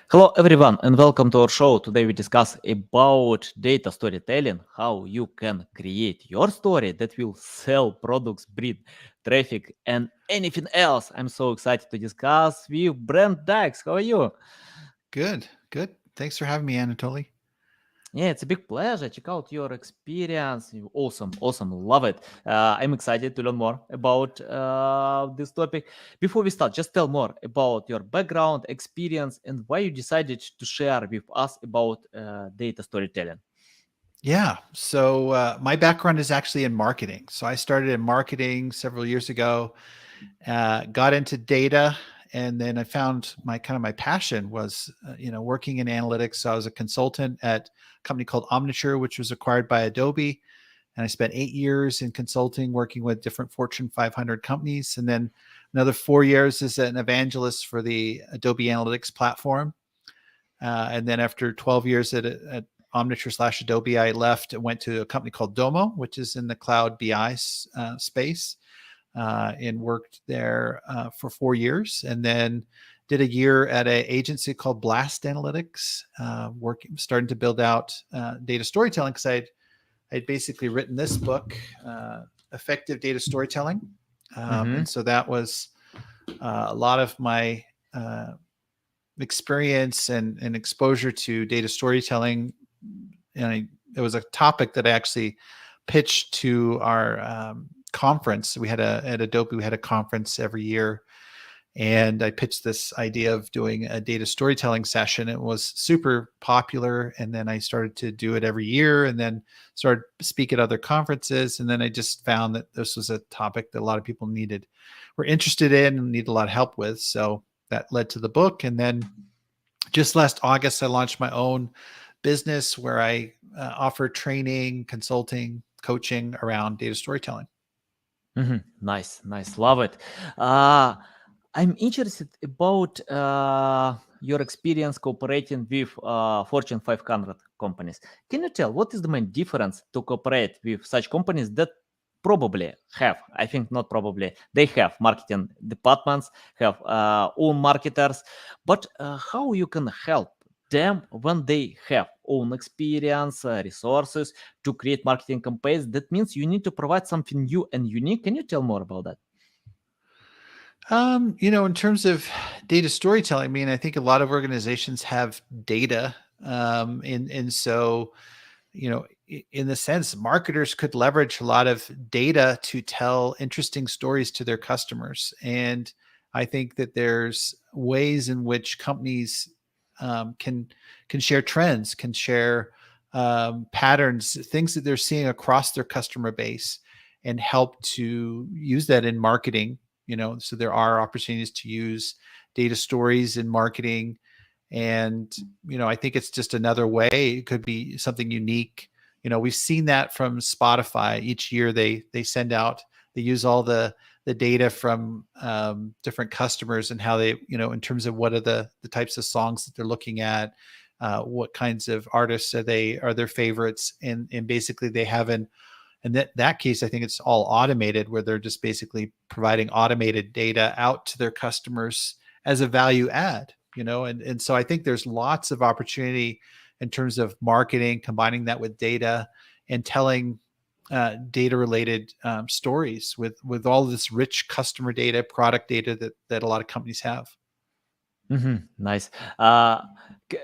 Hello everyone and welcome to our show. Today we discuss about data storytelling, how you can create your story that will sell products, breed traffic and anything else. I'm so excited to discuss with Brent Dykes. How are you? Good, good. Thanks for having me, Anatoly. Yeah, it's a big pleasure. Check out your experience. Awesome, awesome. Love it. I'm excited to learn more about this topic. Before we start, just tell more about your background, experience, and why you decided to share with us about data storytelling. Yeah. So my background is actually in marketing. So I started in marketing several years ago, got into data, and then I found my passion was working in analytics. So I was a consultant at a company called Omniture, which was acquired by Adobe, and I spent 8 years in consulting, working with different Fortune 500 companies, and then another 4 years as an evangelist for the Adobe Analytics platform. And then after 12 years at Omniture slash Adobe, I left and went to a company called Domo, which is in the cloud BI space, and worked there for 4 years. And then did a year at an agency called Blast Analytics, starting to build out data storytelling because I'd basically written this book, Effective Data Storytelling. And Mm-hmm. so that was a lot of my experience and exposure to data storytelling. It was a topic that I actually pitched to our conference. At Adobe, we had a conference every year. And I pitched this idea of doing a data storytelling session. It was super popular. And then I started to do it every year and then started to speak at other conferences. And then I just found that this was a topic that a lot of people were interested in and need a lot of help with. So that led to the book. And then just last August, I launched my own business where I offer training, consulting, coaching around data storytelling. Mm-hmm. Nice, nice. Love it. Uh, I'm interested about your experience cooperating with Fortune 500 companies. Can you tell what is the main difference to cooperate with such companies that probably have, I think not probably, they have marketing departments, have own marketers, but how you can help them when they have own experience, resources to create marketing campaigns? That means you need to provide something new and unique. Can you tell more about that? In terms of data storytelling, I mean, I think a lot of organizations have data. And so, in the sense, marketers could leverage a lot of data to tell interesting stories to their customers. And I think that there's ways in which companies can share trends, can share patterns, things that they're seeing across their customer base, and help to use that in marketing. So there are opportunities to use data stories in marketing, and I think it's just another way. It could be something unique. We've seen that from Spotify. Each year they send out, they use all the data from different customers and how they, in terms of what are the types of songs that they're looking at, what kinds of artists are their favorites, and basically they have in that case, I think it's all automated, where they're just basically providing automated data out to their customers as a value add. And so I think there's lots of opportunity in terms of marketing, combining that with data and telling data related stories with all this rich customer data, product data that a lot of companies have. Nice.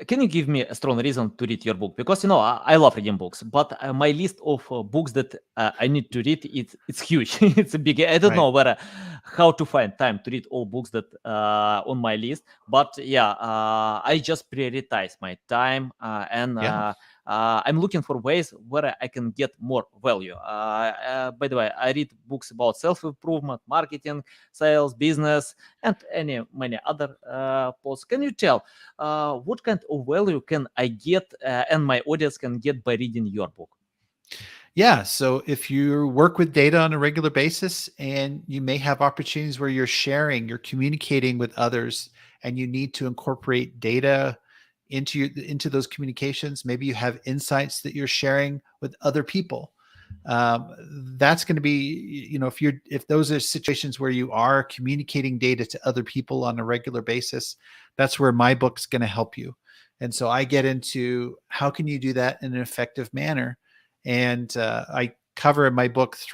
Can you give me a strong reason to read your book? Because I love reading books, but my list of books that I need to read it's huge. It's a big. I don't Right. know where how to find time to read all books that on my list. But yeah, I just prioritize my time and. Yeah. I'm looking for ways where I can get more value. By the way, I read books about self-improvement, marketing, sales, business, and many other posts. Can you tell what kind of value can I get and my audience can get by reading your book? Yeah. So if you work with data on a regular basis, and you may have opportunities where you're communicating with others, and you need to incorporate data into those communications. Maybe you have insights that you're sharing with other people. That's going to be, if those are situations where you are communicating data to other people on a regular basis, that's where my book's going to help you. And so I get into how can you do that in an effective manner. And I cover in my book the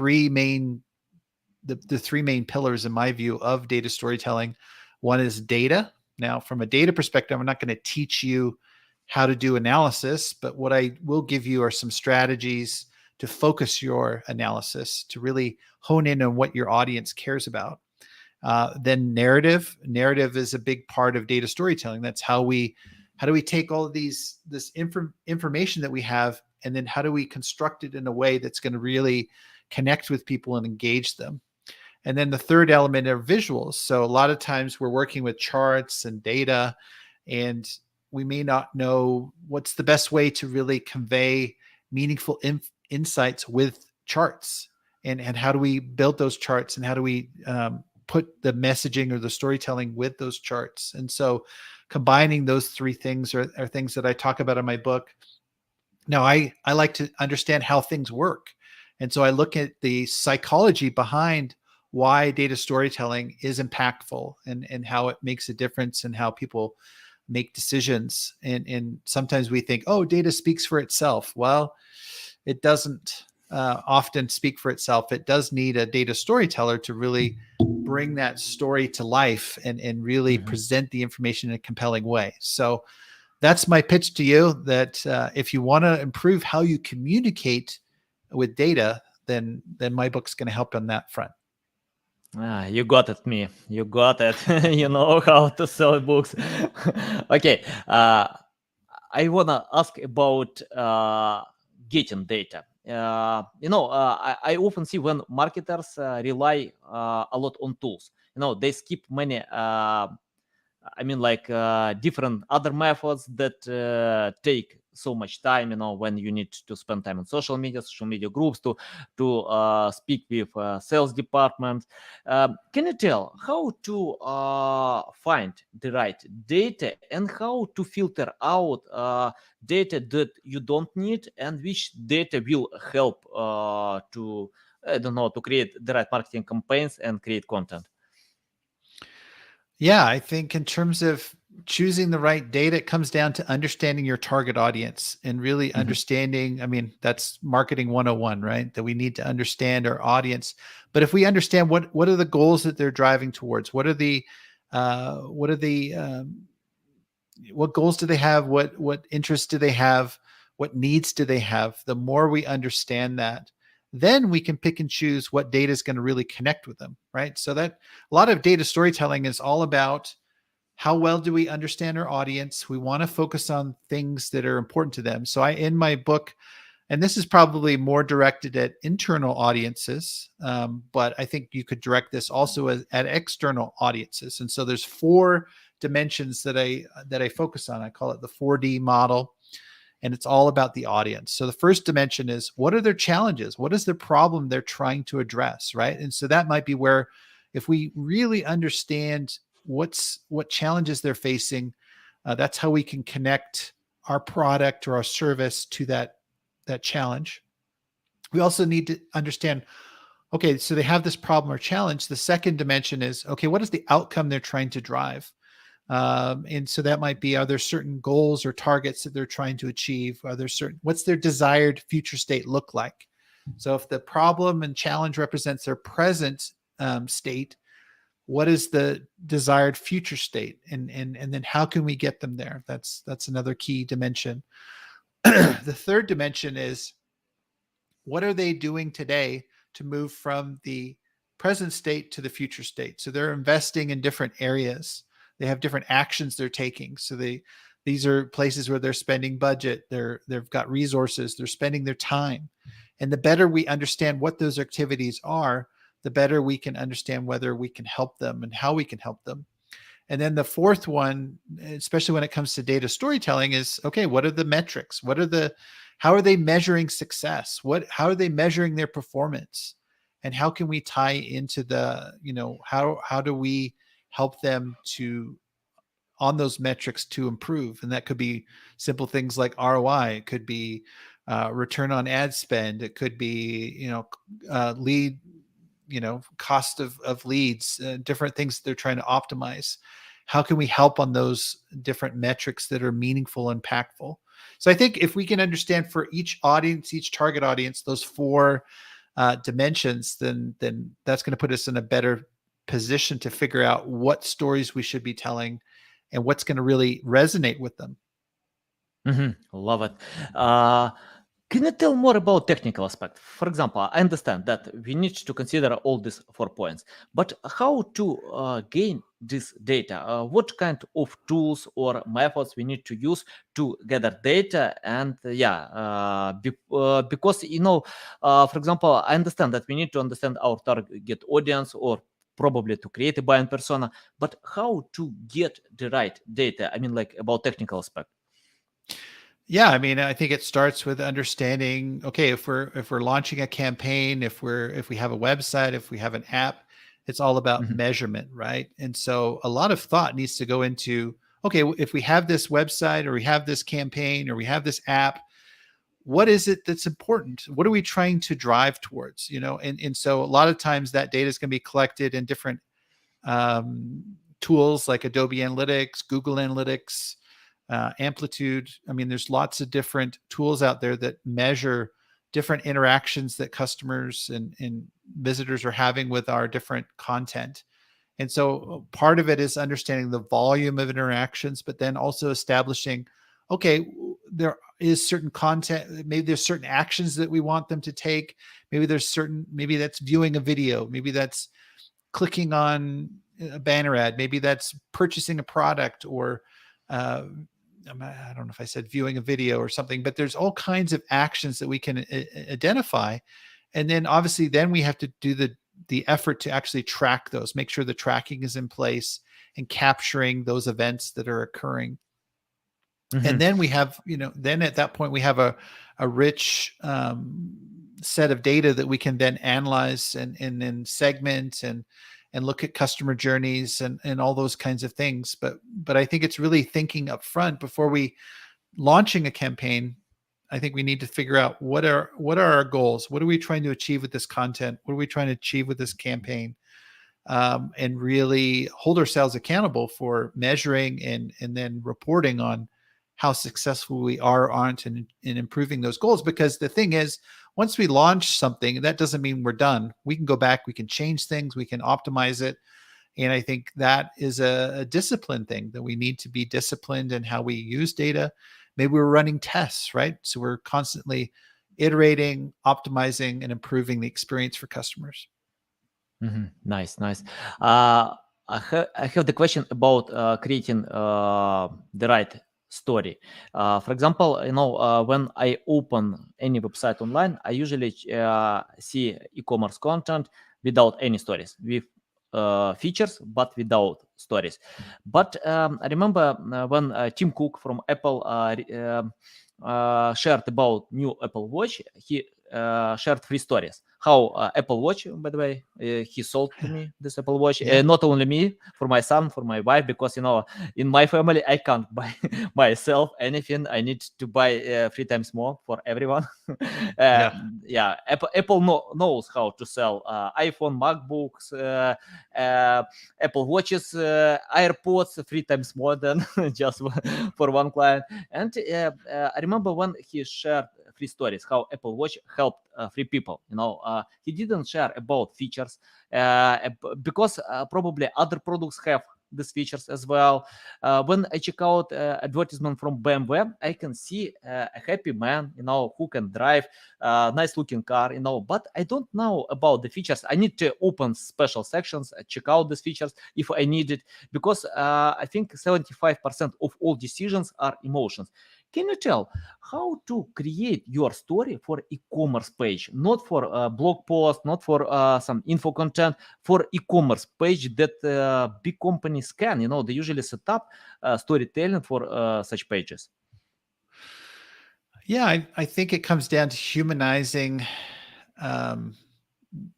three main pillars, in my view, of data storytelling. One is data. Now, from a data perspective, I'm not going to teach you how to do analysis, but what I will give you are some strategies to focus your analysis, to really hone in on what your audience cares about. Then narrative. Narrative is a big part of data storytelling. That's how do we take all of this information that we have, and then how do we construct it in a way that's going to really connect with people and engage them. And then the third element are visuals. So a lot of times we're working with charts and data, and we may not know what's the best way to really convey meaningful insights with charts. And how do we build those charts, and how do we put the messaging or the storytelling with those charts? And so combining those three things are things that I talk about in my book. Now, I like to understand how things work. And so I look at the psychology behind why data storytelling is impactful, and how it makes a difference, and how people make decisions. And sometimes we think, oh, data speaks for itself. Well, it doesn't often speak for itself. It does need a data storyteller to really bring that story to life, and really present the information in a compelling way. So that's my pitch to you, that if you want to improve how you communicate with data, then my book's going to help on that front. You got it, me. You got it. You know how to sell books. Okay. I wanna ask about getting data. I often see when marketers rely a lot on tools. They skip many. Different other methods that take so much time. When you need to spend time on social media groups to speak with sales departments. Can you tell how to find the right data, and how to filter out data that you don't need, and which data will help to I don't know, to create the right marketing campaigns and create content? Yeah, I think in terms of choosing the right data, it comes down to understanding your target audience, and really understanding. I mean, that's marketing 101, right? That we need to understand our audience. But if we understand what are the goals that they're driving towards, what are the what goals do they have, what interests do they have, what needs do they have, the more we understand that, then we can pick and choose what data is going to really connect with them, right? So that a lot of data storytelling is all about how well do we understand our audience. We want to focus on things that are important to them. So in my book, and this is probably more directed at internal audiences, but I think you could direct this also at external audiences. And so there's four dimensions that I focus on. I call it the 4D model, and it's all about the audience. So the first dimension is, what are their challenges? What is the problem they're trying to address, right? And so that might be where, if we really understand what challenges they're facing, that's how we can connect our product or our service to that challenge. We also need to understand, okay, so they have this problem or challenge. The second dimension is, okay, what is the outcome they're trying to drive? And so that might be, are there certain goals or targets that they're trying to achieve? What's their desired future state look like? So if the problem and challenge represents their present state, what is the desired future state? And then how can we get them there? That's another key dimension. The third dimension is, what are they doing today to move from the present state to the future state? So they're investing in different areas. They have different actions they're taking. So these are places where they're spending budget. They've got resources. They're spending their time. And the better we understand what those activities are, the better we can understand whether we can help them and how we can help them. And then the fourth one, especially when it comes to data storytelling, is, okay, what are the metrics? How are they measuring success? How are they measuring their performance? And how can we tie into how do we help them on those metrics to improve? And that could be simple things like ROI. It could be return on ad spend. It could be, lead, cost of leads, different things that they're trying to optimize. How can we help on those different metrics that are meaningful and impactful? So I think if we can understand for each audience, each target audience, those four dimensions, then that's going to put us in a better position to figure out what stories we should be telling and what's going to really resonate with them. Love it. Uh, can you tell more about technical aspect? For example, I understand that we need to consider all these 4 points, but how to gain this data? What kind of tools or methods we need to use to gather data? And because for example, I understand that we need to understand our target audience or probably to create a buying persona, but how to get the right data? I mean, like about technical aspect. Yeah, I mean, I think it starts with understanding, okay, if we're launching a campaign, if we have a website, if we have an app, it's all about Mhm. measurement, right? And so a lot of thought needs to go into, okay, if we have this website or we have this campaign or we have this app, what is it that's important? What are we trying to drive towards? And so a lot of times that data is going to be collected in different um, tools like Adobe Analytics, Google Analytics, Amplitude. I mean, there's lots of different tools out there that measure different interactions that customers and visitors are having with our different content. And so part of it is understanding the volume of interactions, but then also establishing, okay, there is certain content, maybe there's certain actions that we want them to take. Maybe that's viewing a video. Maybe that's clicking on a banner ad. Maybe that's purchasing a product or I don't know if I said viewing a video or something, but there's all kinds of actions that we can identify. And then obviously then we have to do the effort to actually track those, make sure the tracking is in place and capturing those events that are occurring. And Mhm. then we have, then at that point we have a rich set of data that we can then analyze and then segment and look at customer journeys and all those kinds of things. But I think it's really thinking up front before we launching a campaign. I think we need to figure out what are our goals? What are we trying to achieve with this content? What are we trying to achieve with this campaign? And really hold ourselves accountable for measuring and then reporting on how successful we are or aren't in improving those goals. Because the thing is, once we launch something, that doesn't mean we're done. We can go back, we can change things, we can optimize it. And I think that is a discipline thing, that we need to be disciplined in how we use data. Maybe we're running tests, right? So we're constantly iterating, optimizing, and improving the experience for customers. Nice, nice. Uh, I have the question about creating the right story. For example, when I open any website online, I usually see e-commerce content without any stories, with features but without stories. But I remember when Tim Cook from Apple shared about new Apple Watch, he shared 3 stories. How Apple Watch, by the way, he sold to me this Apple Watch. Yeah. Not only me, for my son, for my wife, because in my family I can't buy myself anything. I need to buy 3 times more for everyone. Yeah. Yeah, Apple knows how to sell iPhone, MacBooks, Apple Watches, AirPods 3 times more than just for one client. And I remember when he shared 3 stories how Apple Watch helped 3 people. He didn't share about features because probably other products have these features as well. When I check out advertisement from BMW, I can see a happy man, who can drive a nice looking car, but I don't know about the features. I need to open special sections, check out these features if I need it, because I think 75% of all decisions are emotions. Can you tell how to create your story for e-commerce page, not for a blog post, not for some info content, for e-commerce page that big companies can, they usually set up storytelling for such pages? Yeah, I think it comes down to humanizing um,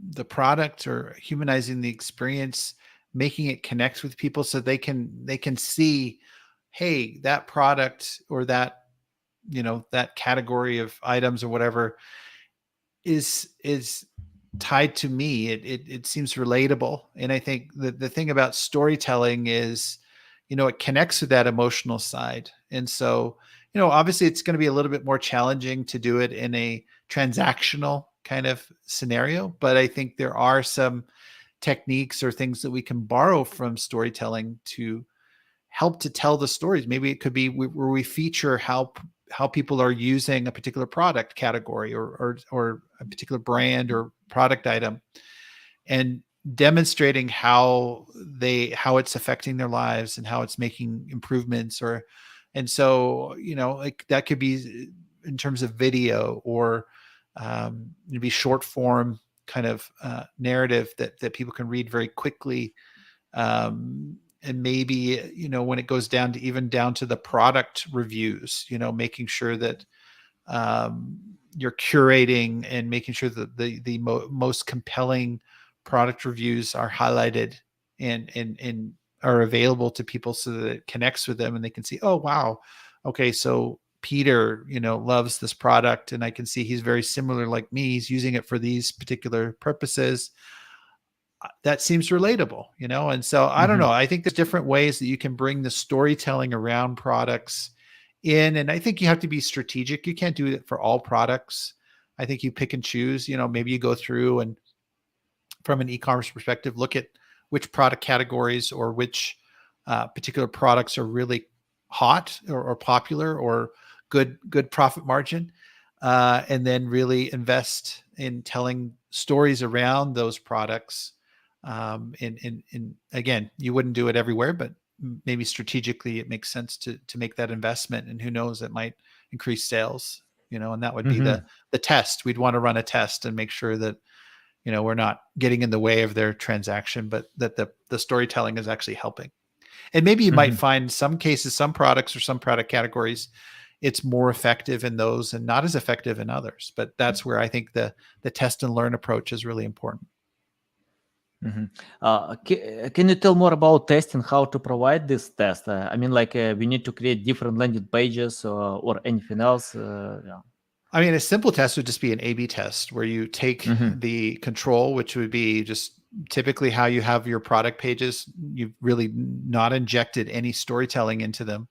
the product or humanizing the experience, making it connect with people so they can see, hey, that product or that that category of items or whatever is tied to me. It seems relatable. And I think the thing about storytelling is, it connects with that emotional side. And so, obviously it's going to be a little bit more challenging to do it in a transactional kind of scenario, but I think there are some techniques or things that we can borrow from storytelling to help to tell the stories. Maybe it could be where we feature how people are using a particular product category or a particular brand or product item, and demonstrating how it's affecting their lives and how it's making improvements. And so, like that could be in terms of video, or it'd be short form kind of narrative that people can read very quickly. And maybe, when it goes down to the product reviews, making sure that you're curating and making sure that the most compelling product reviews are highlighted and are available to people so that it connects with them and they can see, oh, wow. Okay. So Peter, loves this product, and I can see he's very similar like me. He's using it for these particular purposes. That seems relatable, And so I don't know. I think there's different ways that you can bring the storytelling around products in. And I think you have to be strategic. You can't do it for all products. I think you pick and choose, maybe you go through and from an e-commerce perspective, look at which product categories or which particular products are really hot or popular or good profit margin. And then really invest in telling stories around those products. And again, you wouldn't do it everywhere, but maybe strategically it makes sense to make that investment. And who knows, it might increase sales, and that would be the test. We'd want to run a test and make sure that, we're not getting in the way of their transaction, but that the storytelling is actually helping. And maybe you might find some cases, some products or some product categories, it's more effective in those and not as effective in others. But that's where I think the test and learn approach is really important. Can you tell more about testing, how to provide this test? I mean, like we need to create different landing pages or anything else? Yeah. I mean, a simple test would just be an A/B test where you take the control, which would be just typically how you have your product pages. You've really not injected any storytelling into them.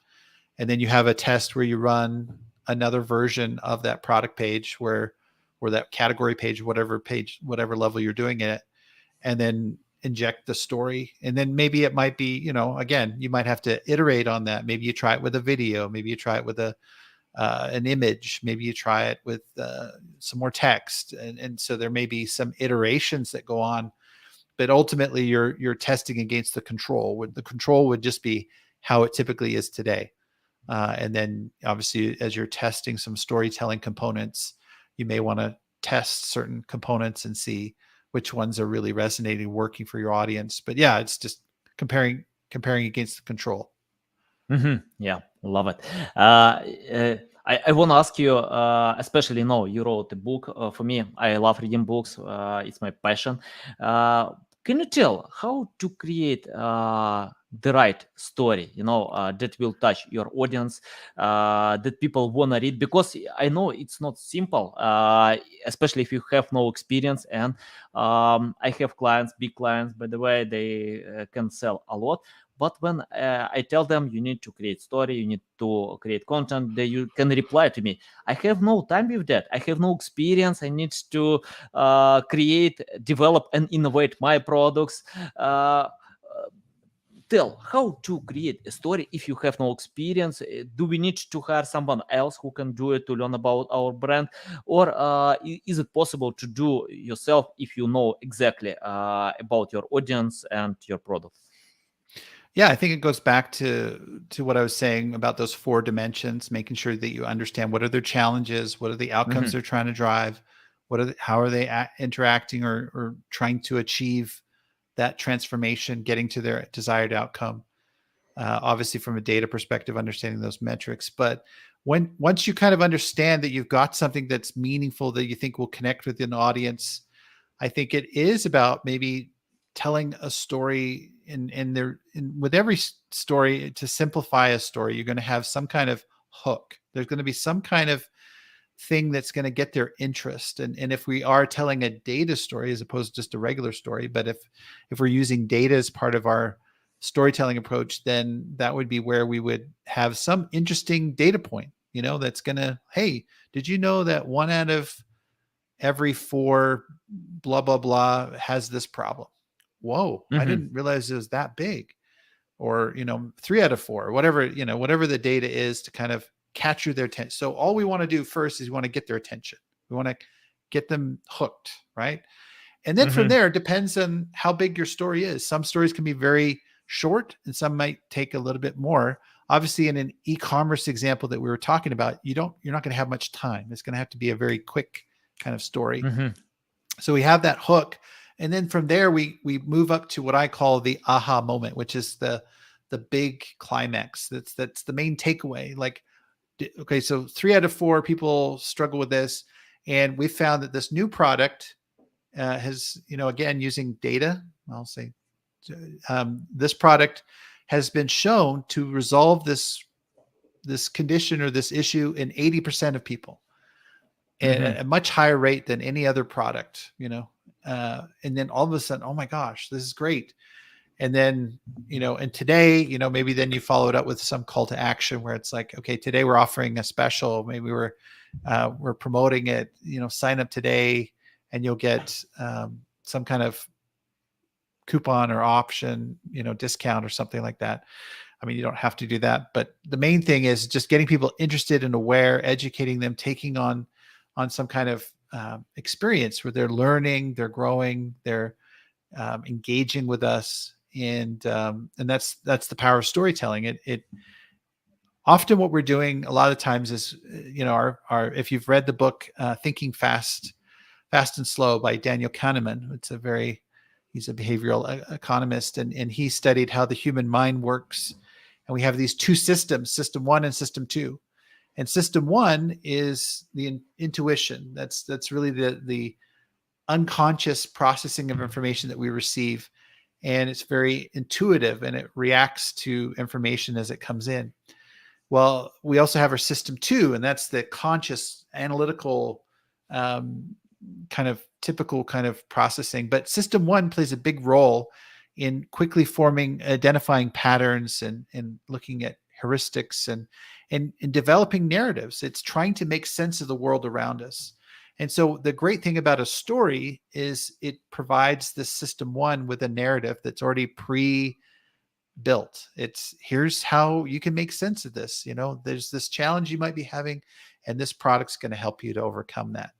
And then you have a test where you run another version of that product page or that category page, whatever level you're doing it, and then inject the story. And then maybe it might be, again, you might have to iterate on that. Maybe you try it with a video, maybe you try it with an image, maybe you try it with some more text. And so there may be some iterations that go on, but ultimately you're testing against the control. The control would just be how it typically is today. And then obviously, as you're testing some storytelling components, you may want to test certain components and see which ones are really resonating, working for your audience. But yeah, it's just comparing against the control. Yeah, love it. I want to ask you, especially you wrote a book. For me, I love reading books. It's my passion. Can you tell how to create the right story, that will touch your audience, that people want to read? Because I know it's not simple, especially if you have no experience. And I have clients, big clients, by the way, they can sell a lot. But when I tell them you need to create story, you need to create content, you can reply to me, I have no time with that. I have no experience. I need to create, develop, and innovate my products. Tell how to create a story if you have no experience. Do we need to hire someone else who can do it to learn about our brand, or is it possible to do yourself if you know exactly about your audience and your product? Yeah, I think it goes back to what I was saying about those 4 dimensions, making sure that you understand what are their challenges, what are the outcomes they're trying to drive, how are they interacting or trying to achieve that transformation, getting to their desired outcome. Obviously, from a data perspective, understanding those metrics. But once you kind of understand that you've got something that's meaningful that you think will connect with an audience, I think it is about maybe telling a story with every story. To simplify a story, you're going to have some kind of hook. There's going to be some kind of thing that's going to get their interest. And if we are telling a data story as opposed to just a regular story, but if we're using data as part of our storytelling approach, then that would be where we would have some interesting data point, that's going to, hey, did you know that 1 out of every 4 blah, blah, blah has this problem? Whoa, I Mm-hmm. didn't realize it was that big. Or, 3 out of 4, whatever, whatever the data is to kind of capture their attention. So all we want to do first is we want to get their attention. We want to get them hooked, right? And then from Mm-hmm. there, it depends on how big your story is. Some stories can be very short and some might take a little bit more. Obviously, in an e-commerce example that we were talking about, you're not going to have much time. It's going to have to be a very quick kind of story. Mm-hmm. So we have that hook. And then from there, we move up to what I call the aha moment, which is the big climax. That's the main takeaway. Like, okay, so 3 out of 4 people struggle with this. And we found that this new product has, again, using data, I'll say, this product has been shown to resolve this condition or this issue in 80% of people, Mm-hmm. at a much higher rate than any other product, and then all of a sudden, oh my gosh, this is great. And then, and today, maybe then you follow it up with some call to action where it's like, okay, today we're offering a special. Maybe we're promoting it, sign up today and you'll get some kind of coupon or option, discount or something like that. I mean, you don't have to do that, but the main thing is just getting people interested and aware, educating them, taking on some kind of experience where they're learning, they're growing, they're engaging with us, and that's the power of storytelling. It often what we're doing a lot of times is, our if you've read the book Thinking Fast and Slow by Daniel Kahneman, he's a behavioral economist, and he studied how the human mind works. And we have these 2 systems, system 1 and system 2. And system 1 is the intuition. That's really the unconscious processing of information that we receive. And it's very intuitive and it reacts to information as it comes in. Well, we also have our system 2, and that's the conscious analytical kind of typical kind of processing. But system 1 plays a big role in quickly identifying patterns and looking at heuristics and developing narratives. It's trying to make sense of the world around us. And so the great thing about a story is it provides this system 1 with a narrative that's already pre-built. It's here's how you can make sense of this. There's this challenge you might be having, and this product's going to help you to overcome that.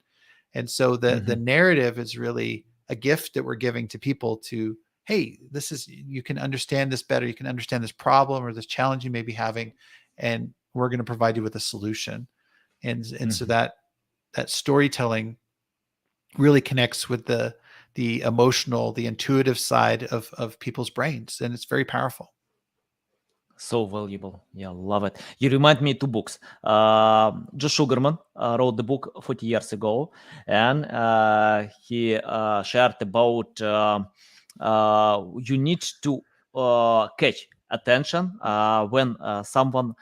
And so the narrative is really a gift that we're giving to people to, hey, you can understand this better. You can understand this problem or this challenge you may be having, and we're going to provide you with a solution. And so that storytelling really connects with the emotional, the intuitive side of people's brains. And it's very powerful. So valuable. Yeah, love it. You remind me 2 books. Joe Sugarman wrote the book 40 years ago, and he shared about you need to catch attention when someone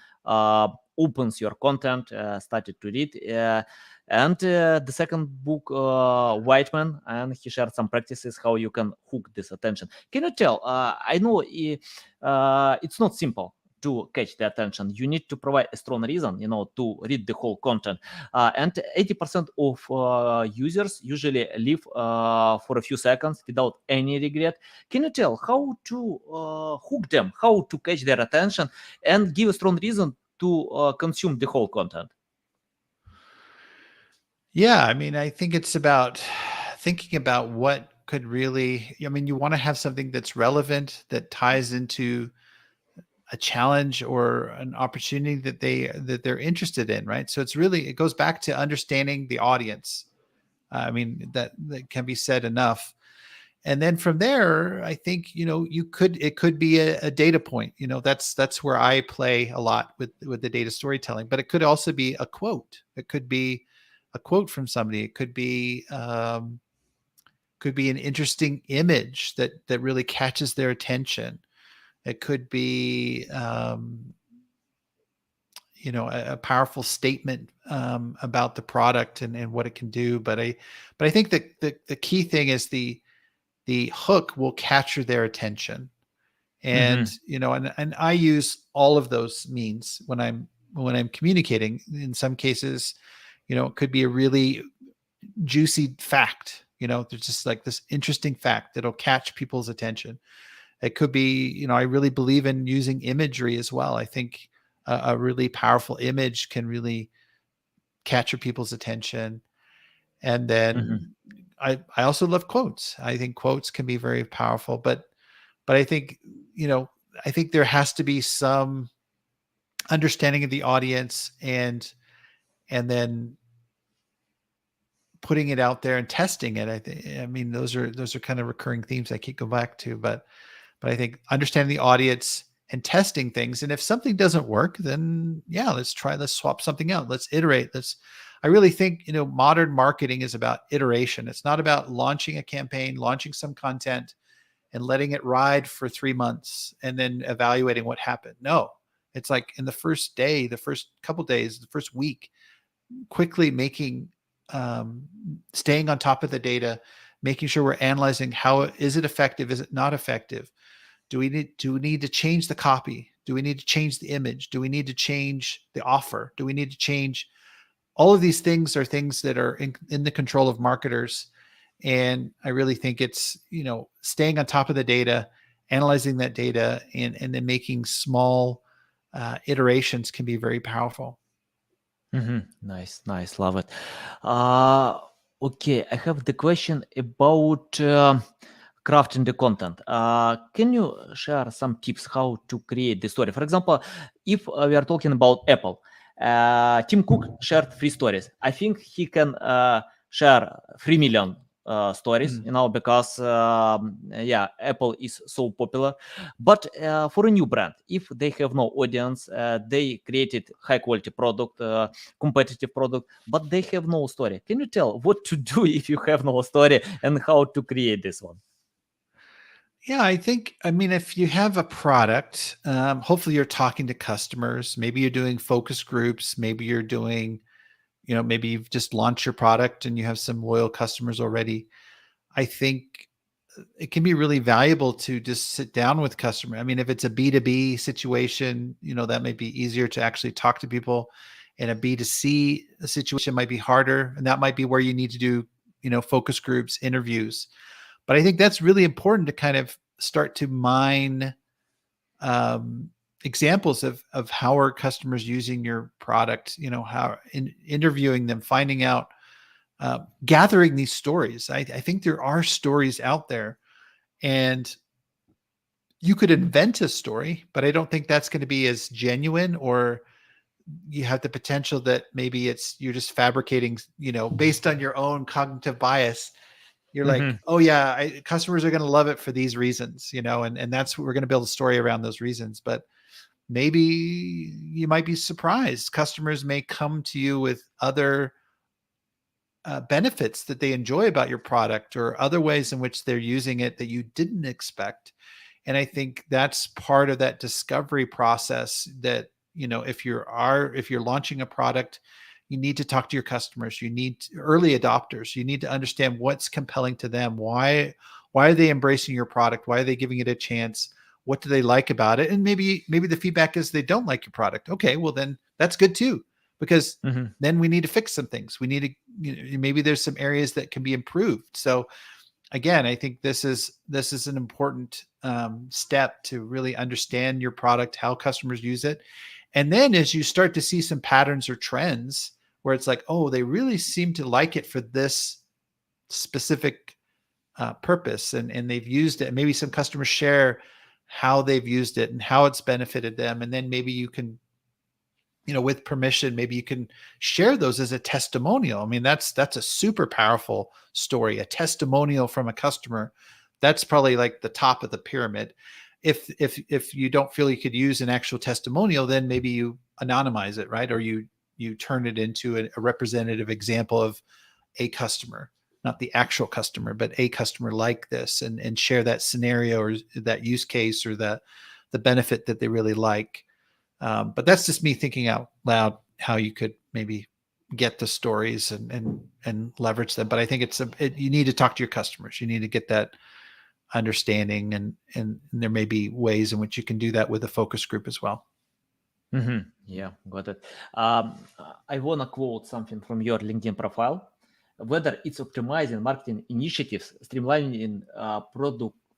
opens your content, started to read. And the second book, Whiteman, and he shared some practices how you can hook this attention. Can you tell? I know it's not simple to catch the attention. You need to provide a strong reason, to read the whole content. And 80% of users usually leave for a few seconds without any regret. Can you tell how to hook them, how to catch their attention, and give a strong reason to consume the whole content? Yeah, I mean, I think it's about thinking about what could really, you want to have something that's relevant, that ties into a challenge or an opportunity that they're interested in, right? So it goes back to understanding the audience. I mean, that can be said enough. And then from there, I think, it could be a data point. That's where I play a lot with the data storytelling, but it could also be a quote. It could be a quote from somebody. It could be an interesting image that really catches their attention. It could be a powerful statement about the product and what it can do. But I think that the key thing is the hook will capture their attention. And, and I use all of those means when I'm communicating. In some cases, it could be a really juicy fact. There's just like this interesting fact that'll catch people's attention. It could be, I really believe in using imagery as well. I think a really powerful image can really capture people's attention. And then I also love quotes. I think quotes can be very powerful, but I think, I think there has to be some understanding of the audience and then putting it out there and testing it. I mean, those are kind of recurring themes I keep going back to, but I think understanding the audience and testing things. And if something doesn't work, then yeah, let's swap something out. Let's iterate. I really think, modern marketing is about iteration. It's not about launching a campaign, launching some content and letting it ride for 3 months and then evaluating what happened. No, it's like in the first day, the first couple days, the first week, quickly staying on top of the data, making sure we're analyzing is it effective? Is it not effective? Do we need to change the copy? Do we need to change the image? Do we need to change the offer? Do we need to change? All of these things are things that are in the control of marketers. And I really think it's, staying on top of the data, analyzing that data, and then making small iterations can be very powerful. Nice, love it. Okay, I have the question about crafting the content. Can you share some tips how to create the story? For example, if we are talking about Apple, Tim Cook shared 3 stories. I think he can share 3 million stories, because Apple is so popular. But for a new brand, if they have no audience, they created high quality product, competitive product, but they have no story. Can you tell what to do if you have no story and how to create this one? Yeah, I mean, if you have a product, hopefully you're talking to customers. Maybe you're doing focus groups. Maybe you're doing, maybe you've just launched your product and you have some loyal customers already. I think it can be really valuable to just sit down with customer. I mean, if it's a B2B situation, that may be easier to actually talk to people. In a B2C situation might be harder. And that might be where you need to do, focus groups, interviews. But I think that's really important to kind of start to mine examples of how are customers using your product, how interviewing them, finding out, gathering these stories. I think there are stories out there, and you could invent a story, but I don't think that's going to be as genuine, or you have the potential that maybe you're just fabricating, based on your own cognitive bias. You're like, oh yeah, customers are going to love it for these reasons, and that's what we're going to build a story around those reasons. But maybe you might be surprised. Customers may come to you with other benefits that they enjoy about your product, or other ways in which they're using it that you didn't expect. And I think that's part of that discovery process that, if you're launching a product, you need to talk to your customers. You need early adopters. You need to understand what's compelling to them. Why are they embracing your product? Why are they giving it a chance? What do they like about it? And maybe the feedback is they don't like your product. Okay, well then that's good too, because then we need to fix some things. We need to, maybe there's some areas that can be improved. So again, I think this is an important step to really understand your product, how customers use it. And then as you start to see some patterns or trends where it's like, oh, they really seem to like it for this specific purpose, and they've used it. Maybe some customers share how they've used it and how it's benefited them. And then maybe you can, with permission, maybe you can share those as a testimonial. I mean, that's a super powerful story, a testimonial from a customer. That's probably like the top of the pyramid. If you don't feel you could use an actual testimonial, then maybe you anonymize it, right? Or you turn it into a representative example of a customer, not the actual customer, but a customer like this, and share that scenario or that use case or the benefit that they really like. But that's just me thinking out loud how you could maybe get the stories and leverage them. But I think you need to talk to your customers. You need to get that understanding, and there may be ways in which you can do that with a focus group as well. Yeah, got it. I want to quote something from your LinkedIn profile. Whether it's optimizing marketing initiatives, streamlining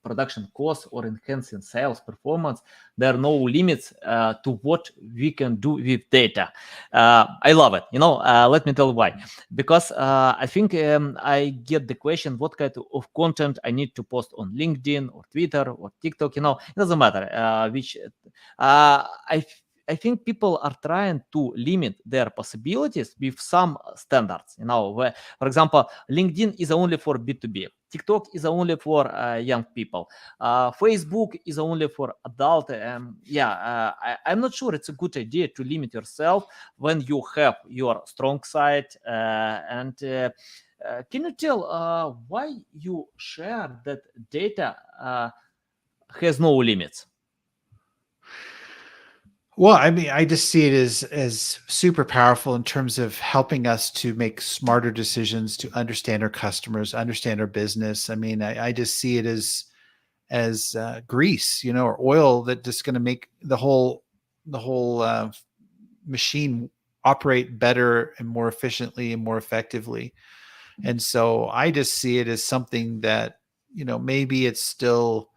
production costs, or enhancing sales performance, there are no limits to what we can do with data. I love it. Let me tell why. Because I think I get the question, what kind of content I need to post on LinkedIn or Twitter or TikTok. It doesn't matter which. I think people are trying to limit their possibilities with some standards. Where, for example, LinkedIn is only for B2B. TikTok is only for young people. Facebook is only for adult. I'm not sure it's a good idea to limit yourself when you have your strong side. Can you tell why you share that data has no limits? Well, I mean, I just see it as super powerful in terms of helping us to make smarter decisions, to understand our customers, understand our business. I mean, I just see it as grease, or oil that just going to make the whole machine operate better and more efficiently and more effectively. And so I just see it as something that, maybe it's still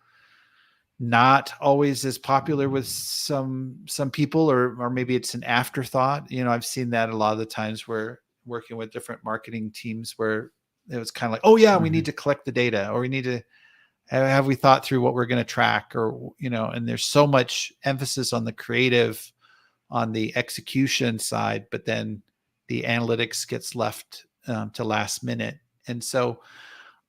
not always as popular with some people, or maybe it's an afterthought. I've seen that a lot of the times where working with different marketing teams where it was kind of like, oh yeah, we need to collect the data, or we need to have we thought through what we're going to track, or and there's so much emphasis on the creative, on the execution side, but then the analytics gets left to last minute. And so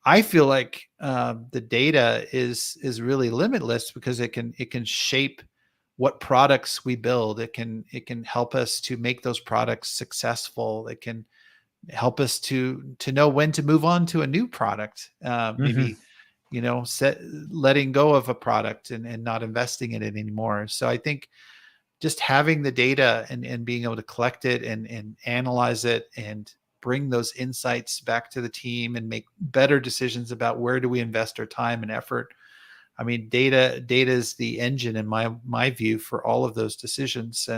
I feel like the data is really limitless, because it can shape what products we build. It can help us to make those products successful. It can help us to know when to move on to a new product. Maybe letting go of a product and not investing in it anymore. So I think just having the data and being able to collect it and analyze it and bring those insights back to the team and make better decisions about where do we invest our time and effort. I mean, data is the engine in my view for all of those decisions.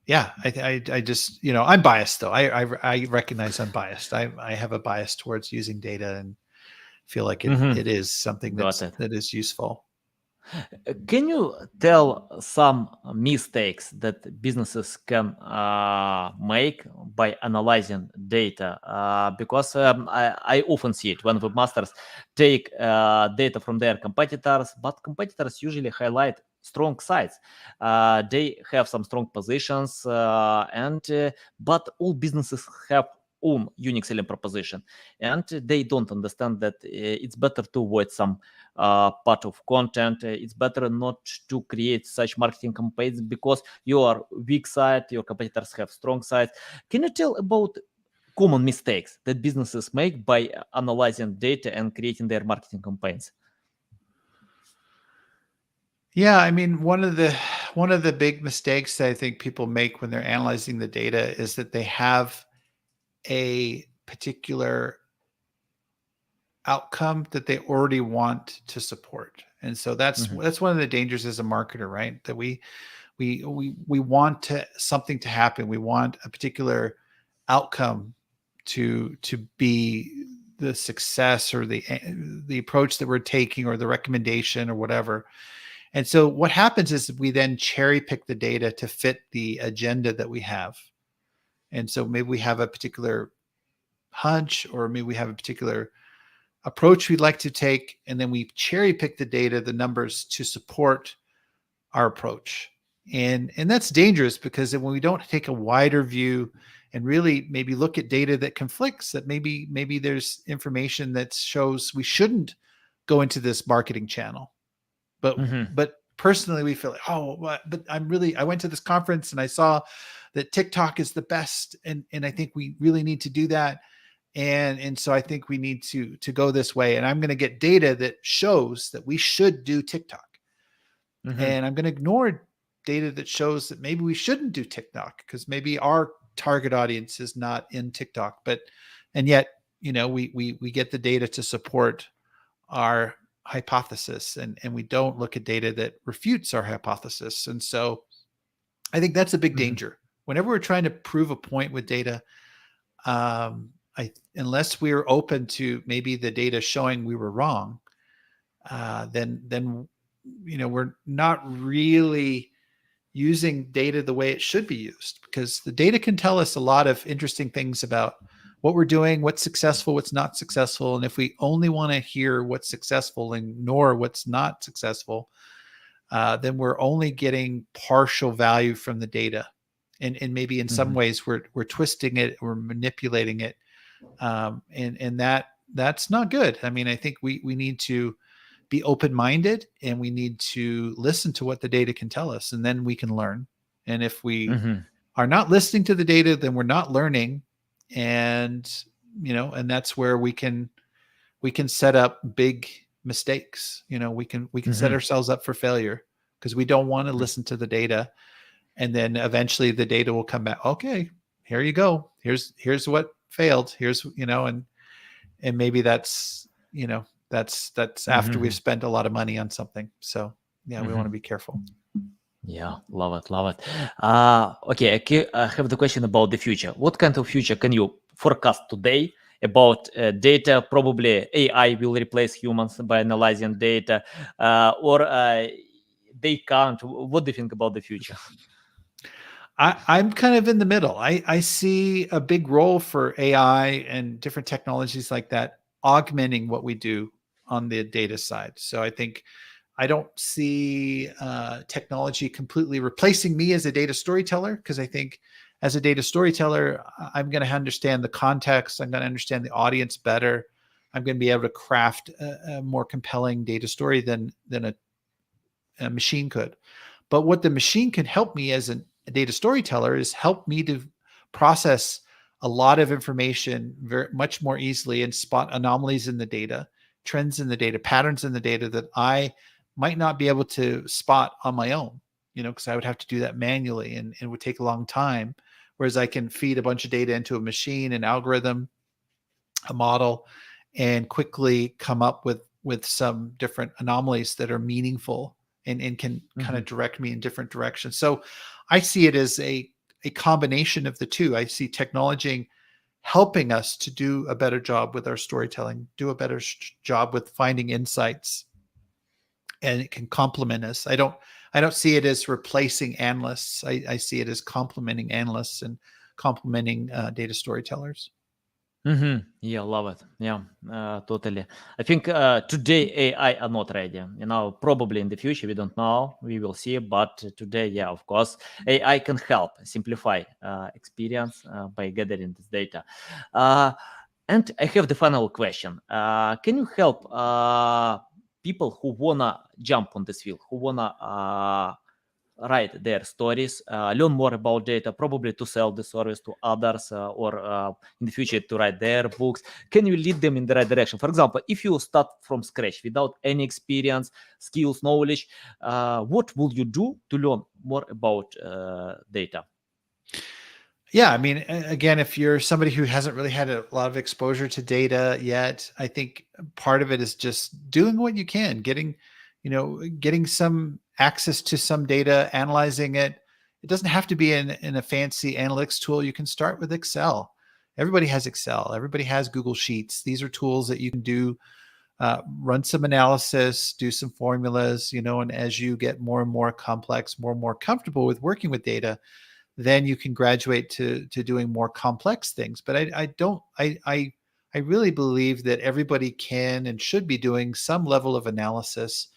Yeah, I just, I'm biased though. I recognize I'm biased. I have a bias towards using data and feel like it is something that is useful. Can you tell some mistakes that businesses can make by analyzing data? Because I often see it when webmasters take data from their competitors, but competitors usually highlight strong sides. They have some strong positions, but all businesses have own unique selling proposition, and they don't understand that it's better to avoid some part of content. It's better not to create such marketing campaigns because your weak side, your competitors have strong sides. Can you tell about common mistakes that businesses make by analyzing data and creating their marketing campaigns? Yeah, I mean, one of the big mistakes that I think people make when they're analyzing the data is that they have a particular outcome that they already want to support. And so that's one of the dangers as a marketer, right? That we want something to happen. We want a particular outcome to be the success, or the approach that we're taking, or the recommendation, or whatever. And so what happens is we then cherry pick the data to fit the agenda that we have. And so maybe we have a particular hunch, or maybe we have a particular approach we'd like to take, and then we cherry pick the data, the numbers, to support our approach. And that's dangerous, because when we don't take a wider view and really maybe look at data that conflicts, that maybe there's information that shows we shouldn't go into this marketing channel. But personally, we feel like, but I went to this conference and I saw that TikTok is the best, and I think we really need to do that. And so I think we need to go this way, and I'm going to get data that shows that we should do TikTok. Mm-hmm. And I'm going to ignore data that shows that maybe we shouldn't do TikTok because maybe our target audience is not in TikTok. And yet, we get the data to support our hypothesis, and we don't look at data that refutes our hypothesis. And so I think that's a big Mm-hmm. danger. Whenever we're trying to prove a point with data, unless we're open to maybe the data showing we were wrong, then we're not really using data the way it should be used, because the data can tell us a lot of interesting things about what we're doing, what's successful, what's not successful. And if we only want to hear what's successful and ignore what's not successful, then we're only getting partial value from the data. And maybe in some Mm-hmm. ways we're twisting it, we're manipulating it. And that's not good. I mean, I think we need to be open-minded, and we need to listen to what the data can tell us, and then we can learn. And if we Mm-hmm. are not listening to the data, then we're not learning. And and that's where we can set up big mistakes. We can set Mm-hmm. ourselves up for failure, because we don't want to listen to the data. And then eventually the data will come back. Okay, here you go. Here's what failed. Here's, and maybe that's after we've Mm-hmm. spent a lot of money on something. So yeah, we want to Mm-hmm. be careful. Yeah, love it, love it. Okay, I have the question about the future. What kind of future can you forecast today about data? Probably AI will replace humans by analyzing data, or they can't. What do you think about the future? I'm kind of in the middle. I see a big role for AI and different technologies like that augmenting what we do on the data side. So I think I don't see technology completely replacing me as a data storyteller, because I think as a data storyteller, I'm going to understand the context. I'm going to understand the audience better. I'm going to be able to craft a more compelling data story than a machine could. But what the machine can help me as a data storyteller is help me to process a lot of information very much more easily and spot anomalies in the data, trends in the data, patterns in the data that I might not be able to spot on my own, because I would have to do that manually, and it would take a long time. Whereas I can feed a bunch of data into a machine, an algorithm, a model, and quickly come up with some different anomalies that are meaningful, and can kind Mm-hmm. of direct me in different directions. So I see it as a combination of the two. I see technology helping us to do a better job with our storytelling, do a better job with finding insights, and it can complement us. I don't see it as replacing analysts. I see it as complementing analysts and complementing data storytellers. Mm-hmm. Yeah, love it. Yeah, totally. I think today AI are not ready. Probably in the future we don't know. We will see. But today, yeah, of course, AI can help simplify experience by gathering this data. Uh, and I have the final question. Can you help people who wanna jump on this field, who wanna write their stories, learn more about data, probably to sell the service to others, or in the future to write their books? Can you lead them in the right direction? For example, if you start from scratch without any experience, skills, knowledge, what will you do to learn more about data? Yeah, I mean, again, if you're somebody who hasn't really had a lot of exposure to data yet, I think part of it is just doing what you can, getting some access to some data, analyzing it. It doesn't have to be in a fancy analytics tool. You can start with Excel. Everybody has Excel. Everybody has Google Sheets. These are tools that you can do, run some analysis, do some formulas, and as you get more and more complex, more and more comfortable with working with data, then you can graduate to doing more complex things. But I really believe that everybody can and should be doing some level of analysis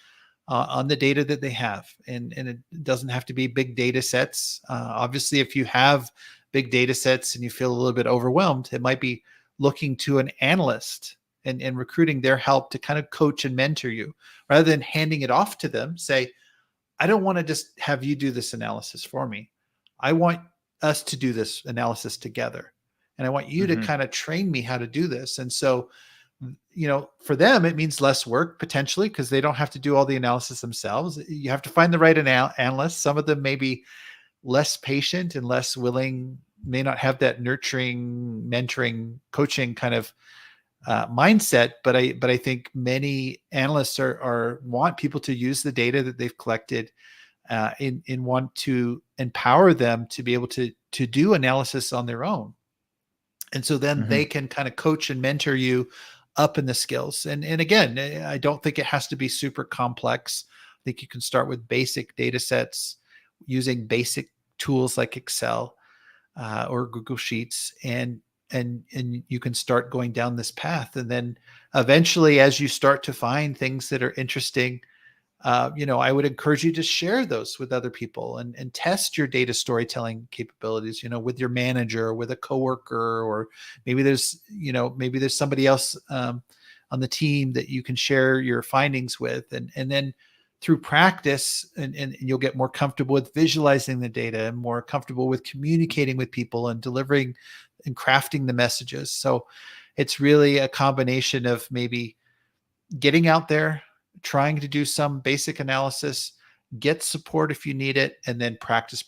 on the data that they have, and it doesn't have to be big data sets. Obviously, if you have big data sets and you feel a little bit overwhelmed, it might be looking to an analyst and recruiting their help to kind of coach and mentor you, rather than handing it off to them. Say, I don't want to just have you do this analysis for me. I want us to do this analysis together. And I want you to Mm-hmm. kind of train me how to do this. And so for them, it means less work potentially because they don't have to do all the analysis themselves. You have to find the right analysts. Some of them may be less patient and less willing, may not have that nurturing, mentoring, coaching kind of mindset. But I think many analysts are want people to use the data that they've collected and want to empower them to be able to do analysis on their own. And so then they can kind of coach and mentor you up in the skills. And again, I don't think it has to be super complex. I think you can start with basic data sets using basic tools like Excel or Google Sheets, and you can start going down this path. And then eventually, as you start to find things that are interesting, I would encourage you to share those with other people and test your data storytelling capabilities, with your manager, or with a coworker, or maybe there's somebody else on the team that you can share your findings with. And then through practice, and you'll get more comfortable with visualizing the data and more comfortable with communicating with people and delivering and crafting the messages. So it's really a combination of maybe getting out there, trying to do some basic analysis, get support if you need it, and then practice.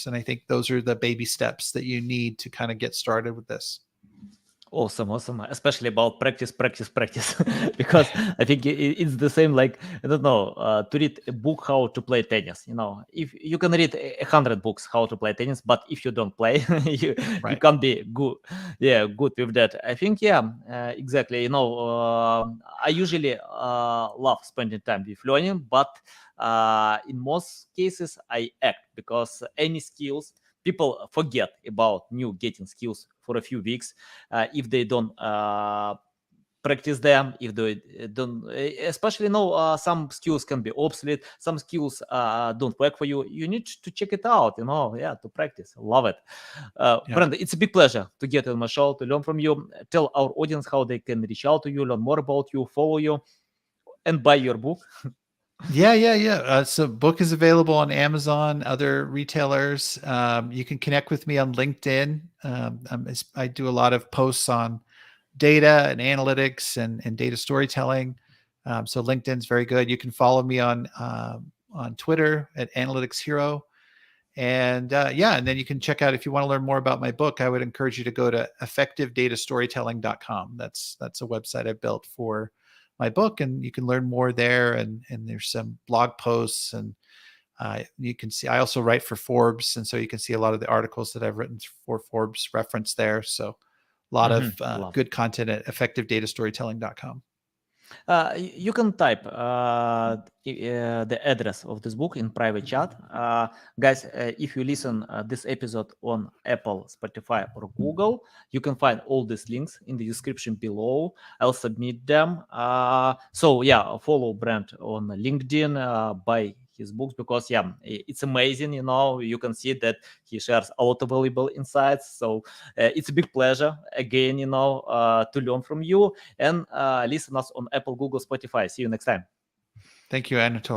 And I think those are the baby steps that you need to kind of get started with this. Awesome. Especially about practice, because I think it's the same. Like, I don't know, to read a book how to play tennis. If you can read 100 books how to play tennis, but if you don't play, you Right. can't be good. Yeah, good with that. I think exactly. I usually love spending time with learning, but in most cases I act, because any skills, people forget about new getting skills for a few weeks if they don't practice them, if they don't, especially some skills can be obsolete, some skills don't work for you. You need to check it out, to practice. Love it. Yeah. Brent, it's a big pleasure to get on my show, to learn from you. Tell our audience how they can reach out to you, learn more about you, follow you, and buy your book. Yeah. So book is available on Amazon, other retailers. You can connect with me on LinkedIn. I do a lot of posts on data and analytics and data storytelling. So LinkedIn's very good. You can follow me on Twitter at Analytics Hero. And and then you can check out, if you want to learn more about my book, I would encourage you to go to effectivedatastorytelling.com. That's a website I built for my book, and you can learn more there. And there's some blog posts, and you can see, I also write for Forbes. And so you can see a lot of the articles that I've written for Forbes reference there. So a lot of good content at effectivedatastorytelling.com. You can type the address of this book in private chat. Guys, if you listen this episode on Apple, Spotify, or Google, you can find all these links in the description below. I'll submit them. Follow Brent on LinkedIn, buy his books, because it's amazing. You can see that he shares a lot of valuable insights. So it's a big pleasure again, to learn from you, and listen us on Apple, Google, Spotify. See you next time. Thank you, Anatol.